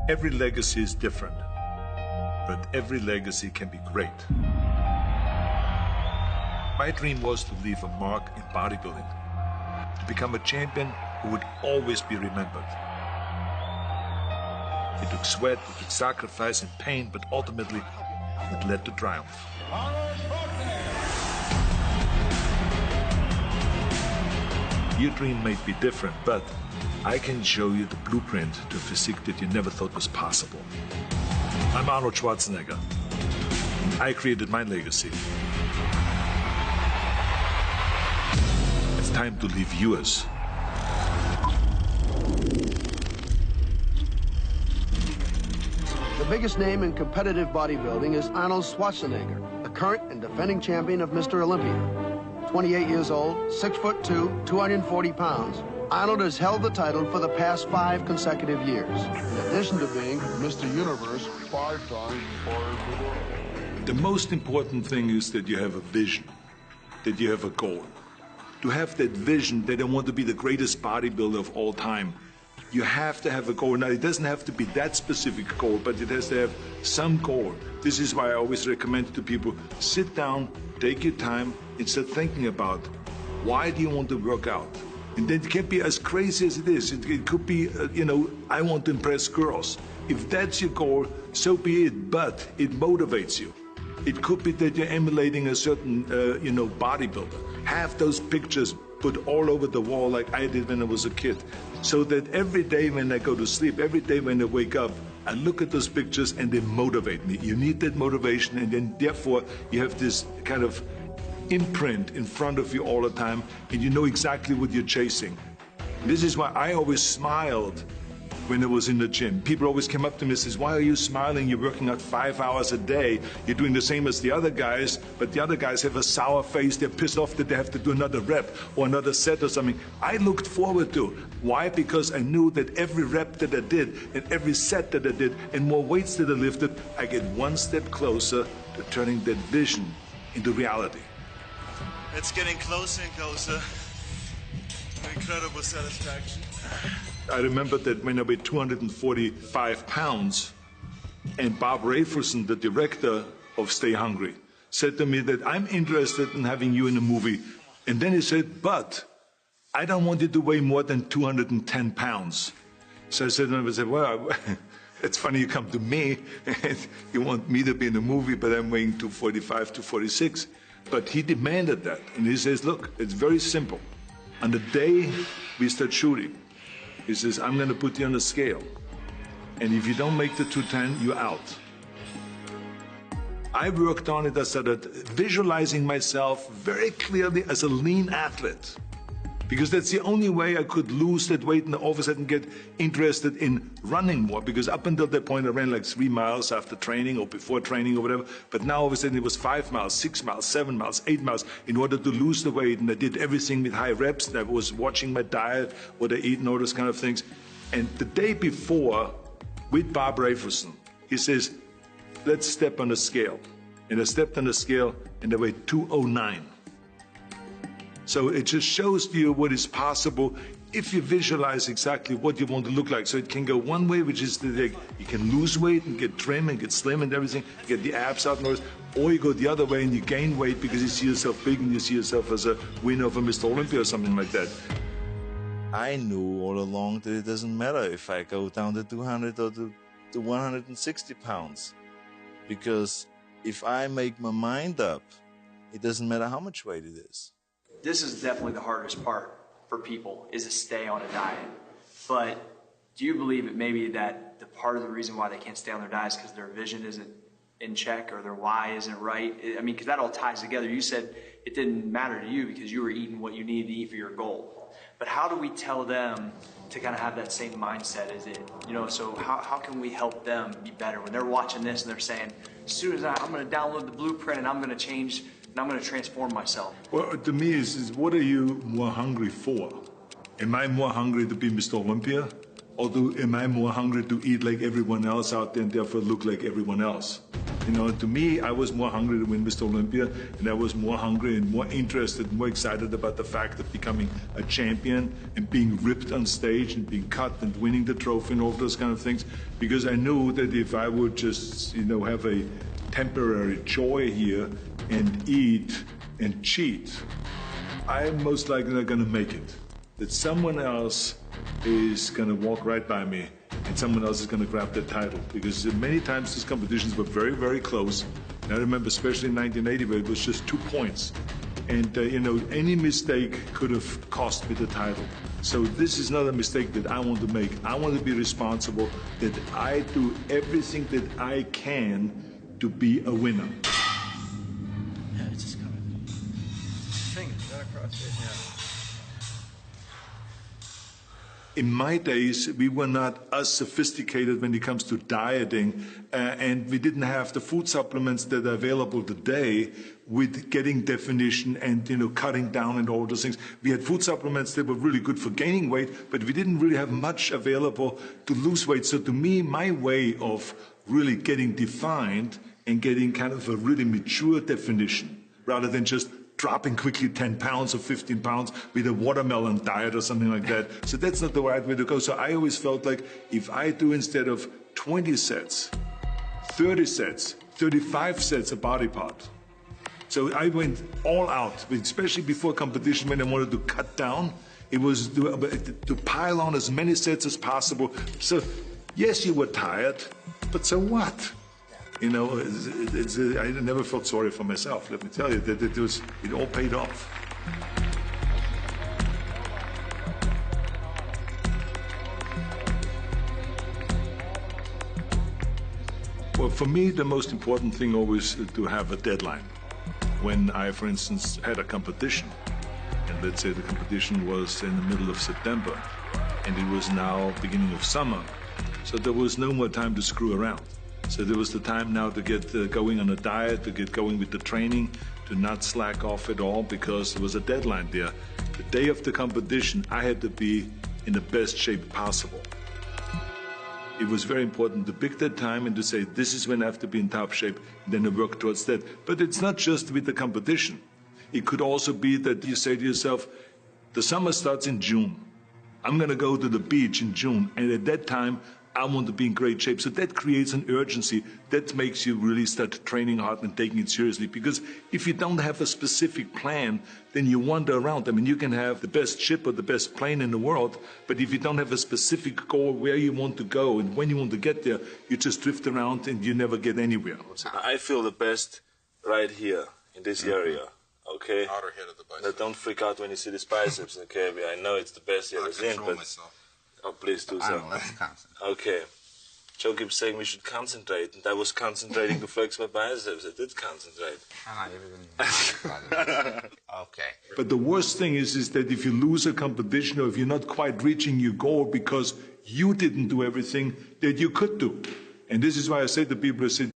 Every legacy is different, but every legacy can be great. My dream was to leave a mark in bodybuilding, to become a champion who would always be remembered. It took sweat, it took sacrifice and pain, but ultimately it led to triumph. Your dream may be different, but I can show you the blueprint to a physique that you never thought was possible. I'm Arnold Schwarzenegger. I created my legacy. It's time to leave yours. The biggest name in competitive bodybuilding is Arnold Schwarzenegger, the current and defending champion of Mr. Olympia. 28 years old, 6'2", 240 pounds. Arnold has held the title for the past 5 consecutive years, in addition to being Mr. Universe 5 times before the world. The most important thing is that you have a vision, that you have a goal. To have that vision that I want to be the greatest bodybuilder of all time, you have to have a goal. Now, it doesn't have to be that specific goal, but it has to have some goal. This is why I always recommend to people, sit down, take your time, and start thinking about why do you want to work out? And then it can be as crazy as it is. It could be, I want to impress girls. If that's your goal, so be it, but it motivates you. It could be that you're emulating a certain, bodybuilder. Have those pictures put all over the wall like I did when I was a kid. So that every day when I go to sleep, every day when I wake up, I look at those pictures and they motivate me. You need that motivation, and then therefore you have this kind of imprint in front of you all the time, and you know exactly what you're chasing. This is why I always smiled when I was in the gym. People always came up to me and says, why are you smiling? You're working out 5 hours a day. You're doing the same as the other guys, but the other guys have a sour face. They're pissed off that they have to do another rep or another set or something. I looked forward to. Why? Because I knew that every rep that I did and every set that I did and more weights that I lifted, I get one step closer to turning that vision into reality. It's getting closer and closer. Incredible satisfaction. I remember that when I weighed 245 pounds, and Bob Rafelson, the director of Stay Hungry, said to me that I'm interested in having you in a movie. And then he said, but I don't want you to weigh more than 210 pounds. So I said, well, it's funny you come to me and you want me to be in a movie, but I'm weighing 245, 246. But he demanded that. And he says, look, it's very simple. On the day we start shooting, he says, I'm going to put you on a scale. And if you don't make the 210, you're out. I worked on it. I started visualizing myself very clearly as a lean athlete, because that's the only way I could lose that weight and all of a sudden get interested in running more. Because up until that point, I ran like 3 miles after training or before training or whatever. But now all of a sudden it was 5 miles, 6 miles, 7 miles, 8 miles in order to lose the weight. And I did everything with high reps. And I was watching my diet, what I eat and all those kind of things. And the day before, with Bob Rafelson, he says, let's step on the scale. And I stepped on the scale and I weighed 209. So it just shows you what is possible if you visualize exactly what you want to look like. So it can go one way, which is that you can lose weight and get trim and get slim and everything, get the abs out and all this, or you go the other way and you gain weight because you see yourself big and you see yourself as a winner of a Mr. Olympia or something like that. I knew all along that it doesn't matter if I go down to 200 or to 160 pounds. Because if I make my mind up, it doesn't matter how much weight it is. This is definitely the hardest part for people, is to stay on a diet. But do you believe it may be that the part of the reason why they can't stay on their diet is because their vision isn't in check or their why isn't right? I mean, because that all ties together. You said it didn't matter to you because you were eating what you needed to eat for your goal. But how do we tell them to kind of have that same mindset as it? So how can we help them be better when they're watching this and they're saying, as soon as I'm going to download the blueprint and I'm going to change and I'm going to transform myself? Well, to me, is what are you more hungry for? Am I more hungry to be Mr. Olympia? Or am I more hungry to eat like everyone else out there and therefore look like everyone else? You know, to me, I was more hungry to win Mr. Olympia, and I was more hungry and more interested, more excited about the fact of becoming a champion and being ripped on stage and being cut and winning the trophy and all those kind of things, because I knew that if I would just, you know, have a temporary joy here and eat and cheat, I'm most likely not going to make it. That someone else is going to walk right by me and someone else is going to grab that title. Because many times these competitions were very, very close. And I remember especially in 1980 where it was just 2 points. And, you know, any mistake could have cost me the title. So this is not a mistake that I want to make. I want to be responsible that I do everything that I can to be a winner. Yeah, it's just coming. Fingers right across it, yeah. In my days, we were not as sophisticated when it comes to dieting, and we didn't have the food supplements that are available today with getting definition and, you know, cutting down and all those things. We had food supplements that were really good for gaining weight, but we didn't really have much available to lose weight. So to me, my way of really getting defined and getting kind of a really mature definition, rather than just dropping quickly 10 pounds or 15 pounds with a watermelon diet or something like that. So that's not the right way to go. So I always felt like if I do instead of 20 sets, 30 sets, 35 sets a body part. So I went all out, especially before competition when I wanted to cut down. It was to pile on as many sets as possible. So yes, you were tired, but so what? You know, I never felt sorry for myself. Let me tell you that it all paid off. Well, for me, the most important thing always is to have a deadline. When I, for instance, had a competition, and let's say the competition was in the middle of September, and it was now beginning of summer, so there was no more time to screw around. So there was the time now to get going on a diet, to get going with the training, to not slack off at all, because there was a deadline there. The day of the competition, I had to be in the best shape possible. It was very important to pick that time and to say, this is when I have to be in top shape, and then to work towards that. But it's not just with the competition. It could also be that you say to yourself, the summer starts in June. I'm going to go to the beach in June, and at that time, I want to be in great shape. So that creates an urgency that makes you really start training hard and taking it seriously. Because if you don't have a specific plan, then you wander around. I mean, you can have the best ship or the best plane in the world, but if you don't have a specific goal where you want to go and when you want to get there, you just drift around and you never get anywhere. I feel the best right here in this area. Okay? Outer head of the bicep. Now, don't freak out when you see this biceps, okay? I know it's the best yet as in, but myself. oh, please do I so. don't let it concentrate. Okay. Joe keeps saying we should concentrate, and I was concentrating to flex my biceps. I did concentrate. Okay. But the worst thing is that if you lose a competition or if you're not quite reaching your goal because you didn't do everything that you could do. And this is why I say to people, I said,